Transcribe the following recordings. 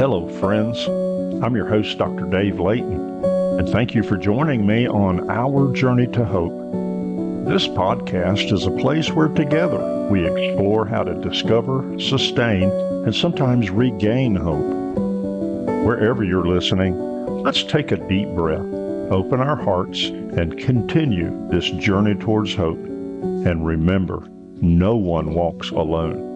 Hello, friends. I'm your host, Dr. Dave Layton, and thank you for joining me on our journey to hope. This podcast is a place where together we explore how to discover, sustain, and sometimes regain hope. Wherever you're listening, let's take a deep breath, open our hearts, and continue this journey towards hope. And remember, no one walks alone.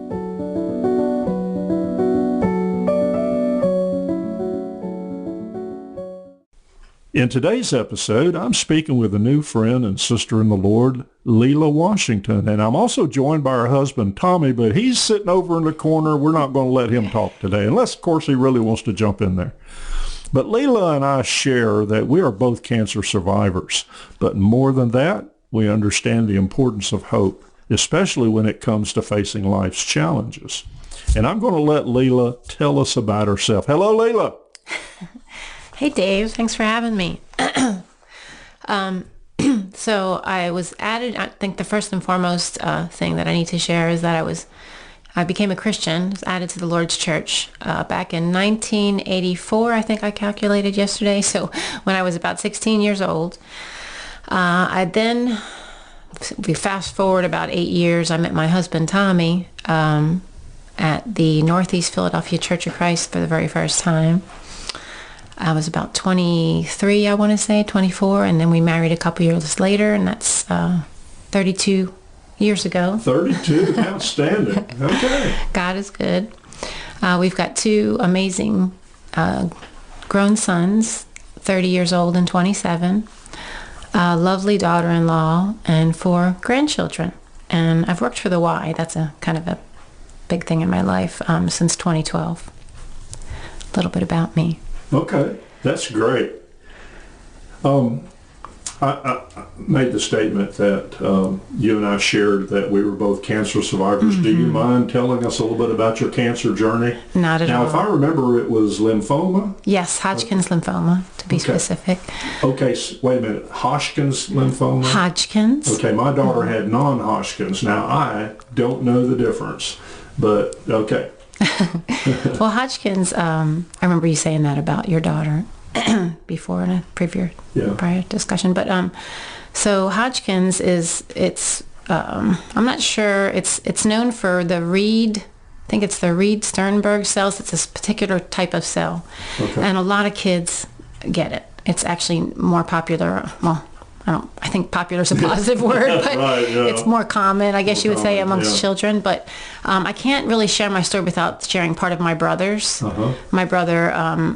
In today's episode, I'm speaking with a new friend and sister in the Lord, Leila Washington, and I'm also joined by her husband, Tommy, but he's sitting over in the corner. We're not going to let him talk today, unless, of course, he really wants to jump in there. But Leila and I share that we are both cancer survivors, but more than that, we understand the importance of hope, especially when it comes to facing life's challenges. And I'm going to let Leila tell us about herself. Hello, Leila. Hey, Dave. Thanks for having me. So I was added, I think the first and foremost thing that I need to share is that I became a Christian, was added to the Lord's Church back in 1984, I think I calculated yesterday. So when I was about 16 years old, we fast forward about 8 years, I met my husband, Tommy, at the Northeast Philadelphia Church of Christ for the very first time. I was about 23, I want to say, 24, and then we married a couple years later, and that's 32 years ago. 32? Outstanding. Okay. God is good. We've got two amazing grown sons, 30 years old and 27, a lovely daughter-in-law, and 4 grandchildren. And I've worked for the Y. That's a kind of a big thing in my life since 2012. A little bit about me. Okay, that's great. I made the statement that you and I shared that we were both cancer survivors. Mm-hmm. Do you mind telling us a little bit about your cancer journey? Not at all. Now, if I remember, it was lymphoma? Yes, Hodgkin's lymphoma, to be specific. Okay, wait a minute. Hodgkin's lymphoma? Hodgkin's. Okay, my daughter had non-Hodgkin's. Now, I don't know the difference, but okay. Well, Hodgkin's, I remember you saying that about your daughter before in a prior discussion. But so Hodgkin's I'm not sure, it's known for I think it's the Reed-Sternberg cells. It's a particular type of cell. Okay. And a lot of kids get it. It's actually more popular, I think popular is a positive word, but right, yeah. It's more common, I guess you would say, amongst children. But I can't really share my story without sharing part of my brother's. Uh-huh. My brother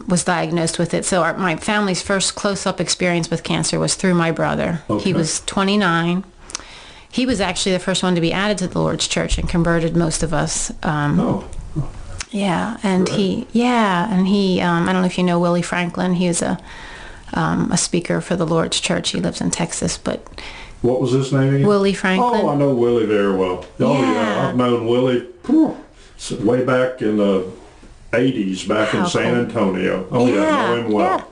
was diagnosed with it. So my family's first close-up experience with cancer was through my brother. Okay. He was 29. He was actually the first one to be added to the Lord's Church and converted most of us. Yeah, and right. I don't know if you know Willie Franklin. He was a speaker for the Lord's Church. He lives in Texas, but... What was his name again? Willie Franklin. Oh, I know Willie very well. Oh, yeah. I've known Willie way back in the 80s, back in San Antonio. Oh, yeah, I know him well. Yeah.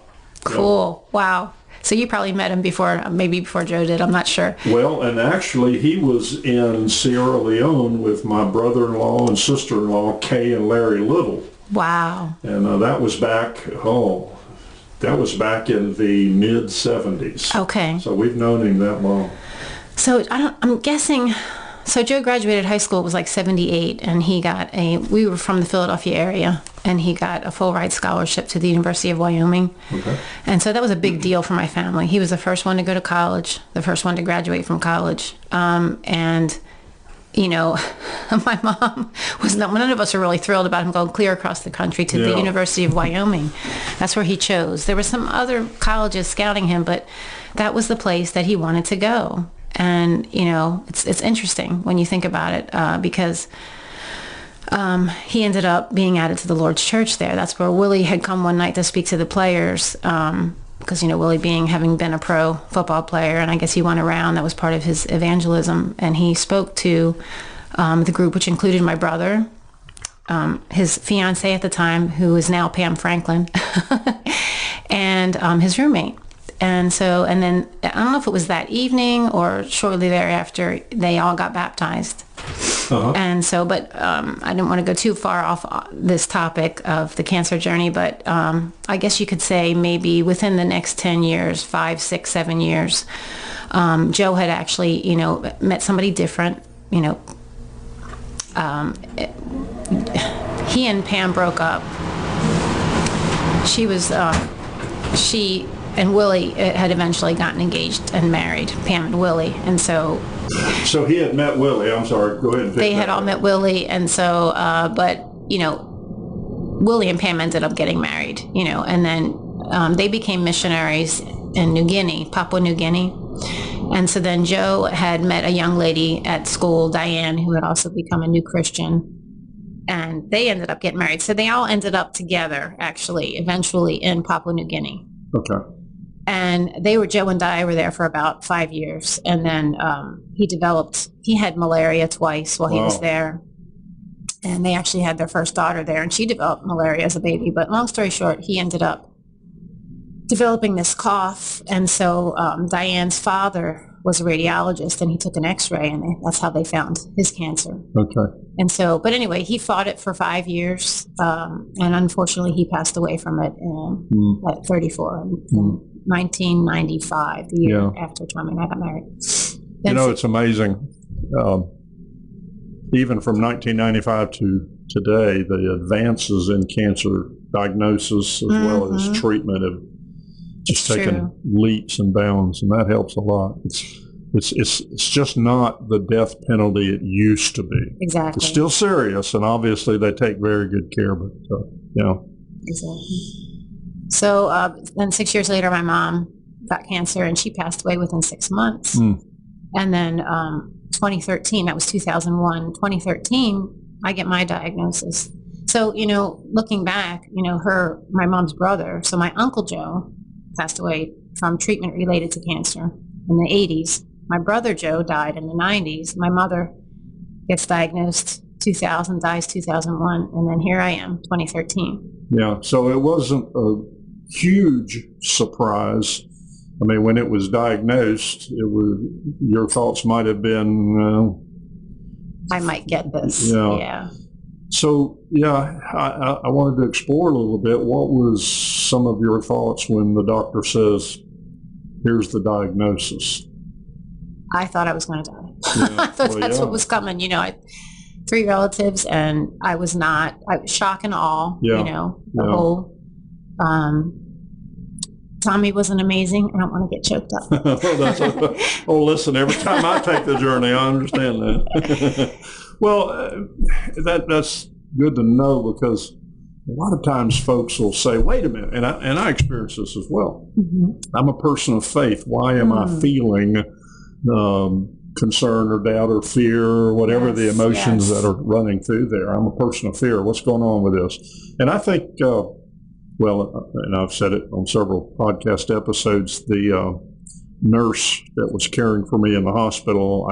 Cool. Yeah. Wow. So you probably met him maybe before Joe did. I'm not sure. Well, and actually, he was in Sierra Leone with my brother-in-law and sister-in-law, Kay and Larry Little. Wow. And that was back, in the mid-'70s. Okay. So we've known him that long. So I'm guessing, so Joe graduated high school, it was like 78, and we were from the Philadelphia area, and he got a full ride scholarship to the University of Wyoming. Okay. And so that was a big deal for my family. He was the first one to go to college, the first one to graduate from college. And my mom none of us are really thrilled about him going clear across the country to the University of Wyoming. That's where he chose. There were some other colleges scouting him, but that was the place that he wanted to go. And, it's interesting when you think about it, because he ended up being added to the Lord's Church there. That's where Willie had come one night to speak to the players, because, Willie having been a pro football player, and I guess he went around, that was part of his evangelism, and he spoke to the group, which included my brother, his fiancée at the time, who is now Pam Franklin, and his roommate. And then, I don't know if it was that evening or shortly thereafter, they all got baptized. And so, but I didn't want to go too far off this topic of the cancer journey, but I guess you could say maybe within the next 10 years, 5, 6, 7 years, Joe had actually, met somebody different. He and Pam broke up. She and Willie had eventually gotten engaged and married, Pam and Willie. And so he had met Willie. I'm sorry. Go ahead and they had all met Willie. And so, but, Willie and Pam ended up getting married, and then they became missionaries in New Guinea, Papua New Guinea. And so then Joe had met a young lady at school, Diane, who had also become a new Christian. And they ended up getting married. So they all ended up together, actually, eventually in Papua New Guinea. Okay. And Joe and Di were there for about 5 years. And then he had malaria twice while he was there. And they actually had their first daughter there. And she developed malaria as a baby. But long story short, he ended up developing this cough. And so Diane's father was a radiologist, and he took an x-ray, and that's how they found his cancer. Okay. And so, but anyway, he fought it for 5 years, and unfortunately he passed away from it at 34 in 1995, the year after Tommy and I got married. It's amazing. Even from 1995 to today, the advances in cancer diagnosis as well as treatment have just taken leaps and bounds, and that helps a lot. It's just not the death penalty it used to be. Exactly. It's still serious, and obviously they take very good care, but Exactly. So then 6 years later, my mom got cancer, and she passed away within 6 months. And then 2013, that was 2001, 2013, I get my diagnosis. So, looking back, my mom's brother, so my Uncle Joe, passed away from treatment related to cancer in the 80s. My brother Joe died in the 90s. My mother gets diagnosed 2000, dies 2001, and then here I am, 2013. Yeah, so it wasn't a huge surprise. I mean, when it was diagnosed, your thoughts might have been, I might get this. Yeah. So, I wanted to explore a little bit. What was some of your thoughts when the doctor says, here's the diagnosis? I thought I was going to die. I thought that's what was coming. I had 3 relatives, and I was shock and awe, the whole, Tommy wasn't amazing. I don't want to get choked up. Listen, every time I take the journey, I understand that. Well, that's good to know, because a lot of times folks will say, wait a minute, and I experience this as well. I'm a person of faith. Why am I feeling concern or doubt or fear or whatever the emotions that are running through there? I'm a person of fear. What's going on with this? And I think, and I've said it on several podcast episodes, the nurse that was caring for me in the hospital,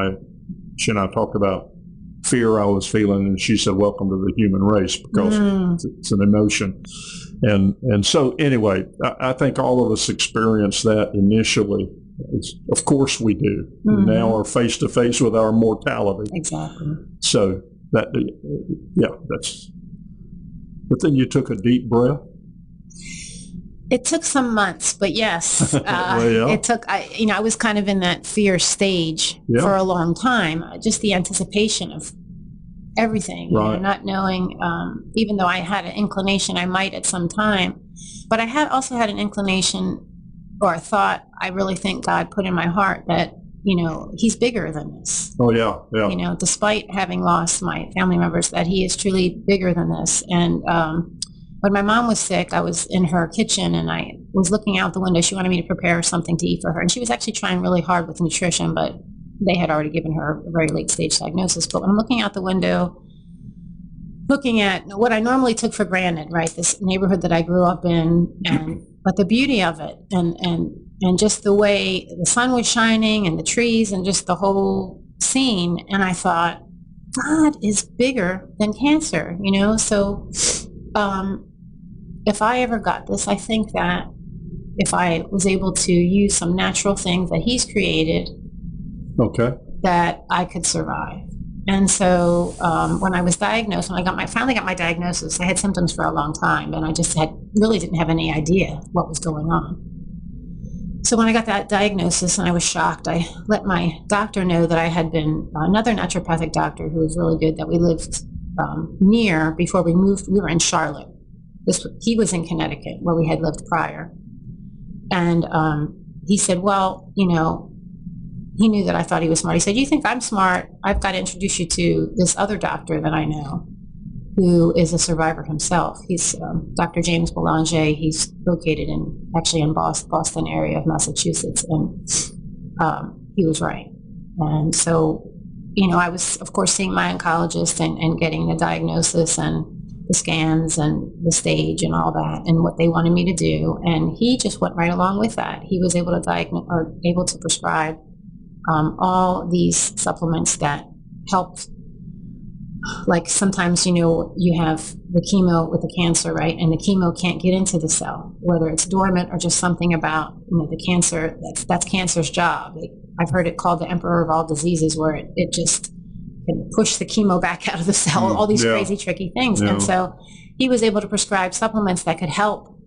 she and I talked about fear I was feeling, and she said, welcome to the human race, because it's an emotion. And so anyway, I think all of us experience that initially. Of course we do. We now are face to face with our mortality. Exactly. So that's, but then you took a deep breath. It took some months, but yes, it took, I was kind of in that fear stage for a long time. Just the anticipation of everything, not knowing, even though I had an inclination I might at some time, but I also had an inclination or a thought I really think God put in my heart that, he's bigger than this. Oh, yeah. Despite having lost my family members, that he is truly bigger than this. And, when my mom was sick, I was in her kitchen, and I was looking out the window. She wanted me to prepare something to eat for her. And she was actually trying really hard with nutrition, but they had already given her a very late stage diagnosis. But when I'm looking out the window, looking at what I normally took for granted, right? This neighborhood that I grew up in, but the beauty of it, and just the way the sun was shining and the trees and just the whole scene. And I thought, God is bigger than cancer, So, if I ever got this, I think that if I was able to use some natural things that he's created, that I could survive. And so when I was diagnosed, when I finally got my diagnosis, I had symptoms for a long time, and I just really didn't have any idea what was going on. So when I got that diagnosis and I was shocked, I let my doctor know that I had been another naturopathic doctor who was really good that we lived near before we moved. We were in Charlotte. He was in Connecticut where we had lived prior. And he said, well, you know, he knew that I thought he was smart. He said, you think I'm smart? I've got to introduce you to this other doctor that I know who is a survivor himself. He's Dr. James Belanger. He's located actually in Boston area of Massachusetts. And he was right. And so, you know, I was, of course, seeing my oncologist and getting the diagnosis and the scans and the stage and all that and what they wanted me to do. And he just went right along with that. He was able to diagnose or able to prescribe all these supplements that helped. Like sometimes, you know, you have the chemo with the cancer, right? And the chemo can't get into the cell, whether it's dormant or just something about, you know, the cancer. That's cancer's job. I've heard it called the emperor of all diseases, where it just can push the chemo back out of the cell, all these crazy, tricky things. And so he was able to prescribe supplements that could help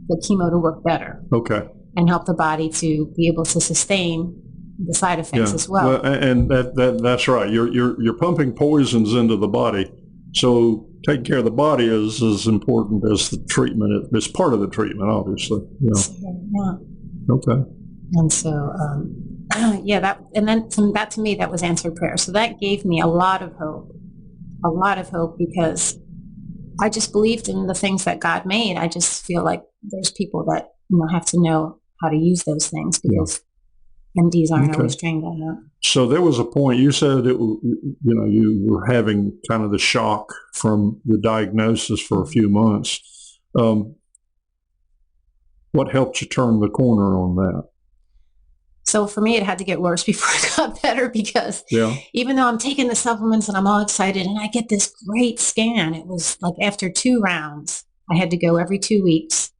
the chemo to work better. Okay. And help the body to be able to sustain the side effects as well. And that's right. You're pumping poisons into the body. So taking care of the body is as important as the treatment. It's part of the treatment, obviously. Yeah. Okay. And so, that to me, that was answered prayer. So that gave me a lot of hope because I just believed in the things that God made. I just feel like there's people that, you know, have to know how to use those things because MDs aren't always trained on that. So there was a point you said you were having kind of the shock from the diagnosis for a few months. What helped you turn the corner on that? So for me, it had to get worse before it got better because even though I'm taking the supplements and I'm all excited and I get this great scan, it was like after 2 rounds, I had to go every 2 weeks.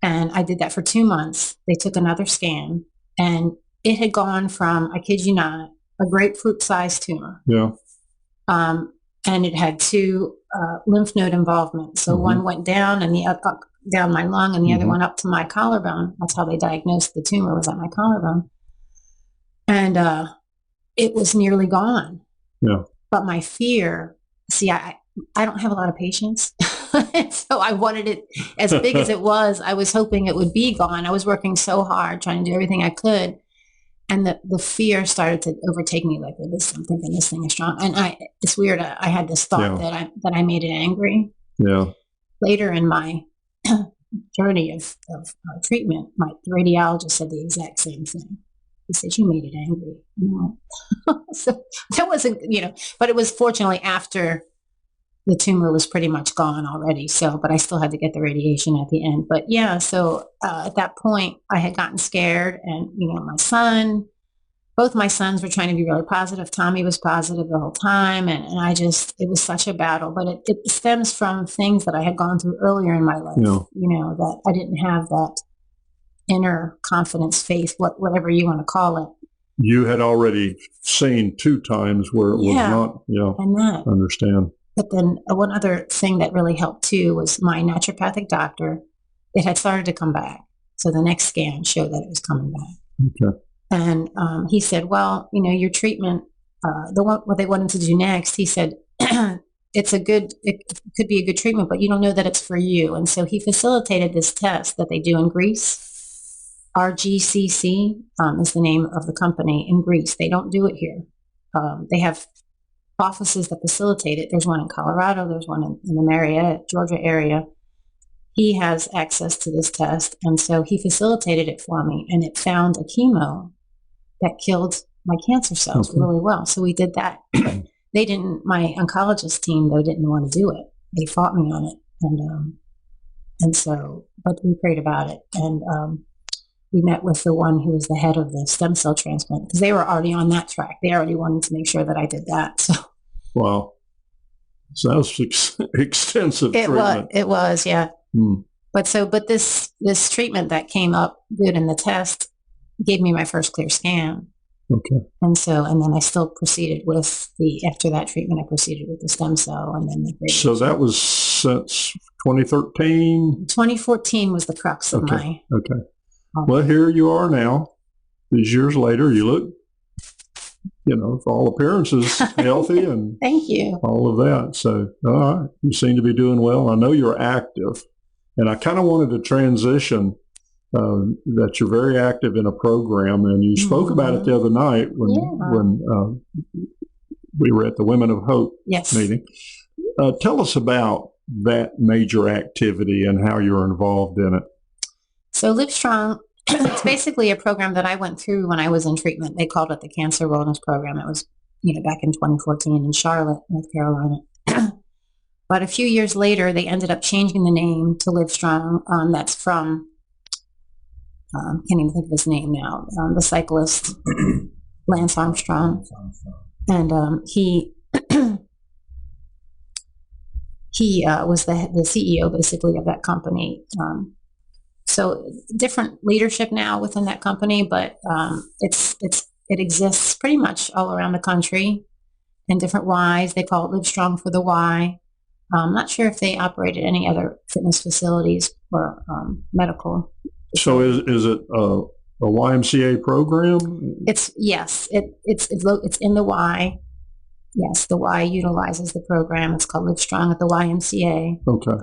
And I did that for 2 months. They took another scan and it had gone from, I kid you not, a grapefruit-sized tumor. Yeah. And it had 2 lymph node involvement. So one went down and the other down my lung and the other one up to my collarbone. That's how they diagnosed the tumor, was at my collarbone. And it was nearly gone. Yeah. But my fear, see, I don't have a lot of patience. So I wanted it as big as it was. I was hoping it would be gone. I was working so hard trying to do everything I could. And the fear started to overtake me, like, I'm thinking this thing is strong. And it's weird. I had this thought that I made it angry. Yeah. Later in my journey of treatment, my radiologist said the exact same thing. He said, you made it angry. So that wasn't, but it was fortunately after the tumor was pretty much gone already. So, but I still had to get the radiation at the end. But yeah, so at that point I had gotten scared and, both my sons were trying to be really positive. Tommy was positive the whole time. And it was such a battle, but it stems from things that I had gone through earlier in my life, that I didn't have that inner confidence, faith, whatever you want to call it. You had already seen 2 times where it was not, and that. I understand. But then one other thing that really helped too was my naturopathic doctor. It had started to come back. So the next scan showed that it was coming back. Okay. And he said, well, your treatment, what they wanted to do next, he said, it could be a good treatment, but you don't know that it's for you. And so he facilitated this test that they do in Greece. RGCC is the name of the company in Greece. They don't do it here. They have offices that facilitate it. There's one in Colorado. There's one in the Marietta, Georgia area. He has access to this test. And so he facilitated it for me. And it found a chemo that killed my cancer cells really well. So we did that. My oncologist team, though, didn't want to do it. They fought me on it. But we prayed about it. And we met with the one who was the head of the stem cell transplant because they were already on that track. They already wanted to make sure that I did that. So. Wow. So that was extensive treatment. It was, yeah. But this treatment that came up good in the test gave me my first clear scan. Okay. And then I still proceeded with after that treatment, I proceeded with the stem cell and then the So that was since 2013? 2014 was the crux of my. Okay. Well, here you are now. These years later, you look, for all appearances, healthy and Thank you. all of that. So, all right, you seem to be doing well. I know you're active, and I kind of wanted to transition that you're very active in a program, and you spoke about it the other night when we were at the Women of Hope meeting. Tell us about that major activity and how you're involved in it. So LiveStrong, it's basically a program that I went through when I was in treatment. They called it the Cancer Wellness Program. It was, back in 2014 in Charlotte, North Carolina. But a few years later, they ended up changing the name to LiveStrong. That's from, can't even think of his name now, the cyclist, Lance Armstrong. And he was the CEO, basically, of that company. So different leadership now within that company, but it exists pretty much all around the country in different Ys. They call it LiveStrong for the Y. I'm not sure if they operate at any other fitness facilities or medical. So is it a YMCA program? It's in the Y. Yes, the Y utilizes the program. It's called LiveStrong at the YMCA. Okay.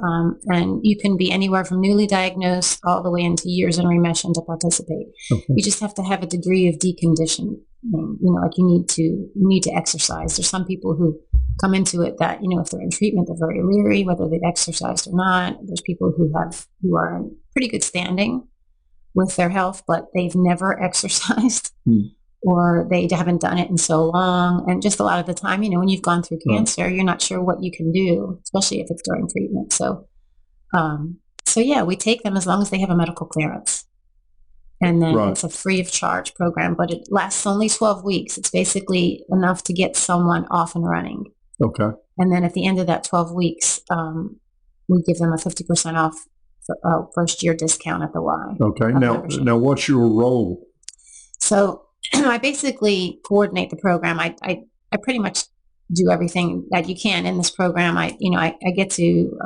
And you can be anywhere from newly diagnosed all the way into years in remission to participate. Okay. You just have to have a degree of deconditioning. Like you need to exercise. There's some people who come into it that, if they're in treatment, they're very leery, whether they've exercised or not. There's people who are in pretty good standing with their health, but they've never exercised. Or they haven't done it in so long. And just a lot of the time, when you've gone through cancer, you're not sure what you can do, especially if it's during treatment. So we take them as long as they have a medical clearance. And then it's a free of charge program, but it lasts only 12 weeks. It's basically enough to get someone off and running. Okay. And then at the end of that 12 weeks, we give them a 50% off first year discount at the Y. Okay. Now what's your role? So I basically coordinate the program. I pretty much do everything that you can in this program. I get to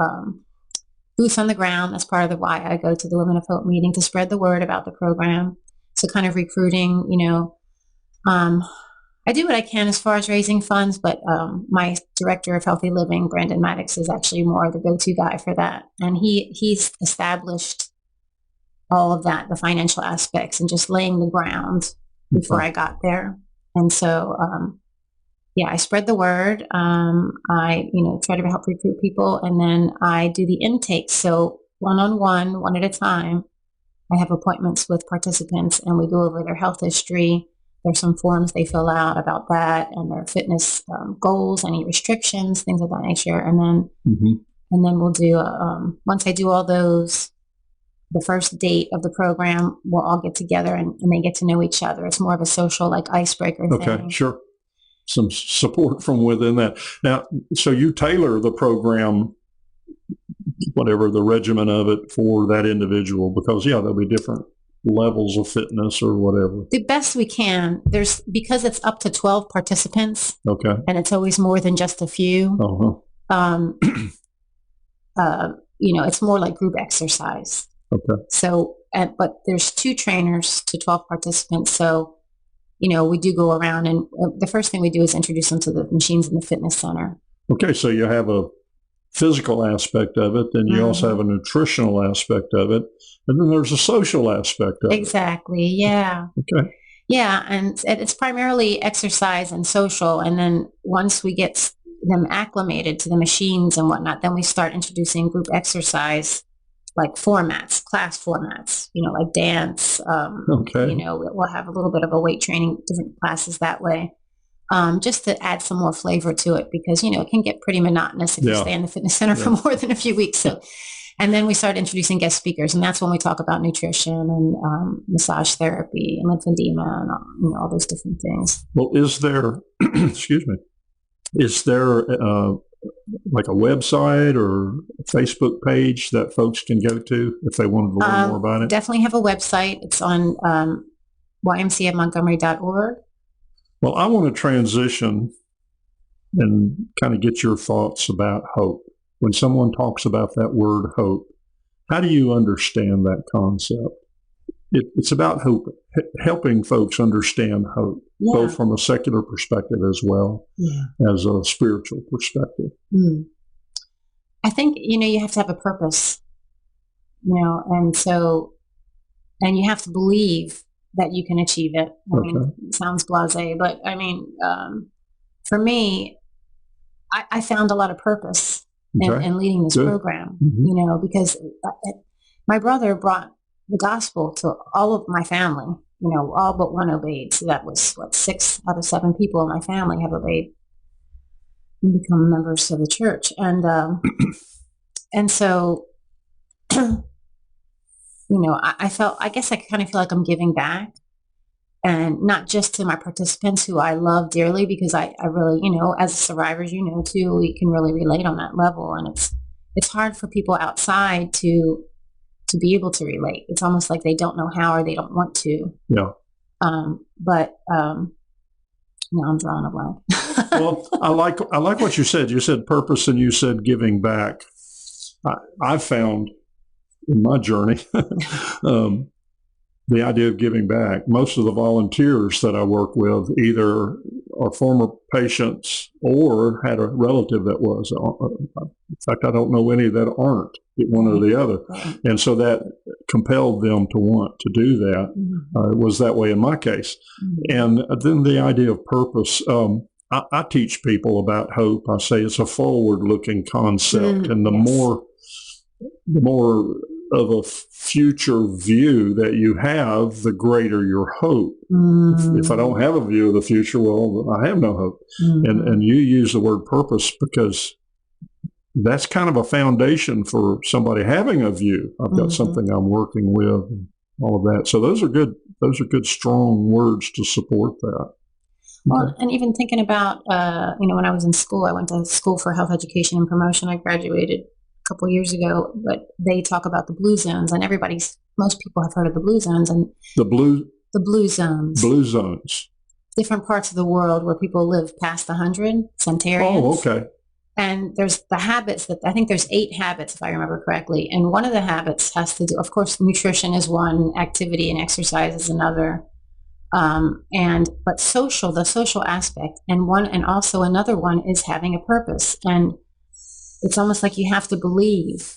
boots on the ground. That's part of the why I go to the Women of Hope meeting to spread the word about the program. So kind of recruiting, I do what I can as far as raising funds, but my director of healthy living, Brandon Maddox, is actually more the go-to guy for that. And he's established all of that, the financial aspects, and just laying the ground before I got there. And so, I spread the word. I, try to help recruit people, and then I do the intake. So one-on-one, one at a time, I have appointments with participants, and we go over their health history. There's some forms they fill out about that and their fitness goals, any restrictions, things of that nature. And then, we'll do, once I do all those, the first date of the program, we'll all get together and they get to know each other. It's more of a social, icebreaker thing. Okay, sure. Some support from within that. Now, so you tailor the program, whatever the regimen of it, for that individual, because, there'll be different levels of fitness or whatever. The best we can. Because it's up to 12 participants. Okay. And it's always more than just a few. It's more like group exercise. Okay. So, but there's 2 trainers to 12 participants. So, we do go around, and the first thing we do is introduce them to the machines in the fitness center. Okay. So you have a physical aspect of it, then you also have a nutritional aspect of it, and then there's a social aspect of it. Exactly. Yeah. Okay. Yeah. And it's primarily exercise and social. And then once we get them acclimated to the machines and whatnot, then we start introducing group exercise, like formats, class formats, like dance. Okay. We'll have a little bit of a weight training, different classes that way, just to add some more flavor to it, because, it can get pretty monotonous if you stay in the fitness center for more than a few weeks. So, and then we start introducing guest speakers, and that's when we talk about nutrition and massage therapy and lymphedema and all those different things. Well, is there, excuse me, is there like a website or a Facebook page that folks can go to if they wanted to learn more about it? Definitely have a website. It's on ymcamontgomery.org. Well, I want to transition and kind of get your thoughts about hope. When someone talks about that word hope, how do you understand that concept? It's about hope, helping folks understand hope, both from a secular perspective as well as a spiritual perspective. I think, you have to have a purpose, and you have to believe that you can achieve it. I mean, it sounds blasé, but I mean, for me, I found a lot of purpose in leading this program, because my brother brought the gospel to all of my family, all but one obeyed. So that was 6 out of 7 people in my family have obeyed and become members of the church. And so, I guess I kind of feel like I'm giving back, and not just to my participants who I love dearly, because I really, as survivors, too, we can really relate on that level. And it's hard for people outside to be able to relate. It's almost like they don't know how, or they don't want to. Yeah. But now I'm drawing a blank. Well, I like what you said. You said purpose, and you said giving back. I found in my journey the idea of giving back. Most of the volunteers that I work with either are former patients or had a relative that was. In fact, I don't know any that aren't, one or the other. And so that compelled them to want to do that. It was that way in my case. And then the idea of purpose. I teach people about hope. I say it's a forward-looking concept, and the more of a future view that you have, the greater your hope. If I don't have a view of the future, well, I have no hope. And you use the word purpose because that's kind of a foundation for somebody having a view. I've got something I'm working with, and all of that. So those are good, strong words to support that. Well, and even thinking about, when I was in school, I went to school for health education and promotion. I graduated a couple years ago, but they talk about the blue zones, and most people have heard of the blue zones, and the blue zones, different parts of the world where people live past 100 centarians. Oh, okay. And there's the habits that I think there's 8 habits, if I remember correctly. And one of the habits has to do, of course, nutrition is one, activity and exercise is another. But the social aspect, and also another one is having a purpose. And it's almost like you have to believe,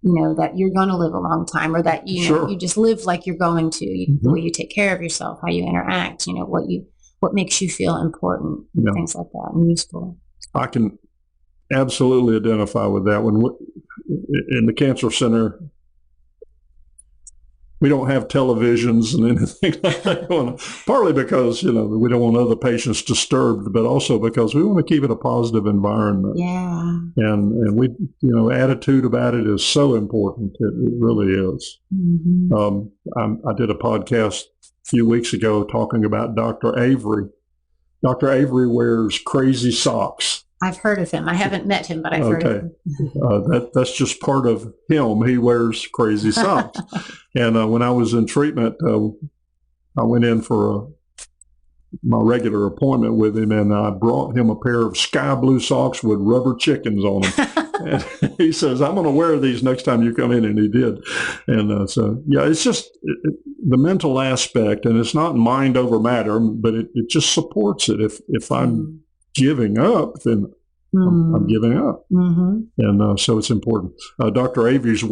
that you're going to live a long time, or that, you just live like you're going to, the way you take care of yourself, how you interact, what makes you feel important, things like that, and useful. I can absolutely identify with that. When in the cancer center, we don't have televisions and anything like that, partly because, we don't want other patients disturbed, but also because we want to keep it a positive environment. Yeah. And we, attitude about it is so important. It really is. I did a podcast a few weeks ago talking about Dr. Avery. Dr. Avery wears crazy socks. I've heard of him. I haven't met him, but I've heard of him. That's just part of him. He wears crazy socks. And when I was in treatment, I went in for my regular appointment with him, and I brought him a pair of sky blue socks with rubber chickens on them. And he says, "I'm going to wear these next time you come in," and he did. And it's just the mental aspect, and it's not mind over matter, but it just supports it. If I'm giving up, then I'm giving up. And so it's important. Dr. Avery's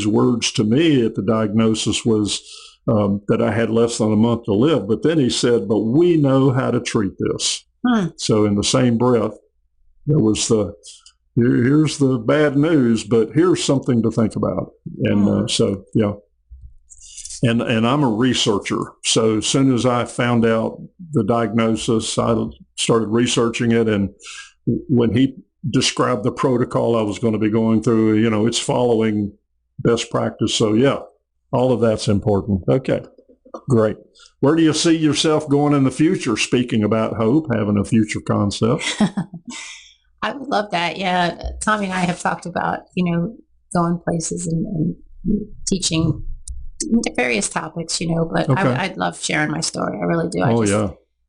words to me at the diagnosis was that I had less than a month to live. But then he said, "But we know how to treat this." So in the same breath, there was here's the bad news, but here's something to think about. And And I'm a researcher. So as soon as I found out the diagnosis, I started researching it. And when he described the protocol I was going to be going through, it's following best practice. So all of that's important. Okay, great. Where do you see yourself going in the future? Speaking about hope, having a future concept. I would love that. Yeah. Tommy and I have talked about, going places and teaching various topics, but okay. I'd love sharing my story. I really do.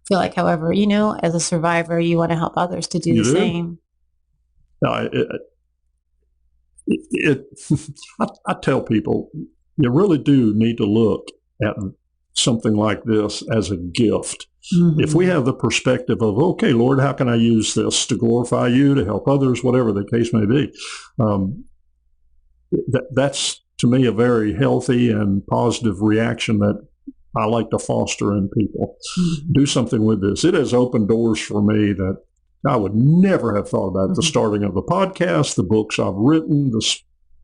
feel like, however, as a survivor, you want to help others to do the same. No, I tell people, you really do need to look at something like this as a gift. Mm-hmm. If we have the perspective of, okay, Lord, how can I use this to glorify you, to help others, whatever the case may be, that's, to me, a very healthy and positive reaction that I like to foster in people. Mm-hmm. Do something with this. It has opened doors for me that I would never have thought about. Mm-hmm. The starting of the podcast, the books I've written, the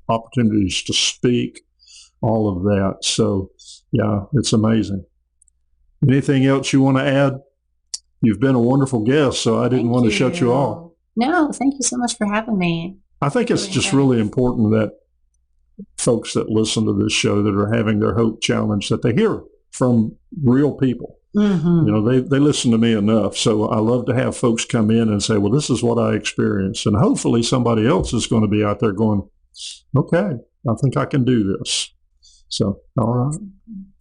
opportunities to speak, all of that. So, yeah, it's amazing. Anything else you want to add? You've been a wonderful guest, so I didn't want to shut you off. No, thank you so much for having me. I think it's just really important that folks that listen to this show that are having their hope challenged, that they hear from real people. Mm-hmm. They listen to me enough. So I love to have folks come in and say, well, this is what I experienced. And hopefully somebody else is going to be out there going, okay, I think I can do this. So, all right.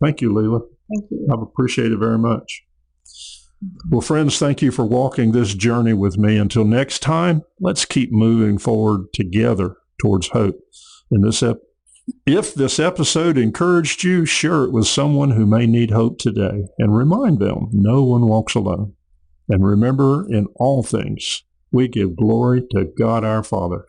Thank you, Leila. Thank you. I've appreciated it very much. Well, friends, thank you for walking this journey with me. Until next time, let's keep moving forward together towards hope. If this episode encouraged you, share it with someone who may need hope today, and remind them no one walks alone. And remember, in all things, we give glory to God our Father.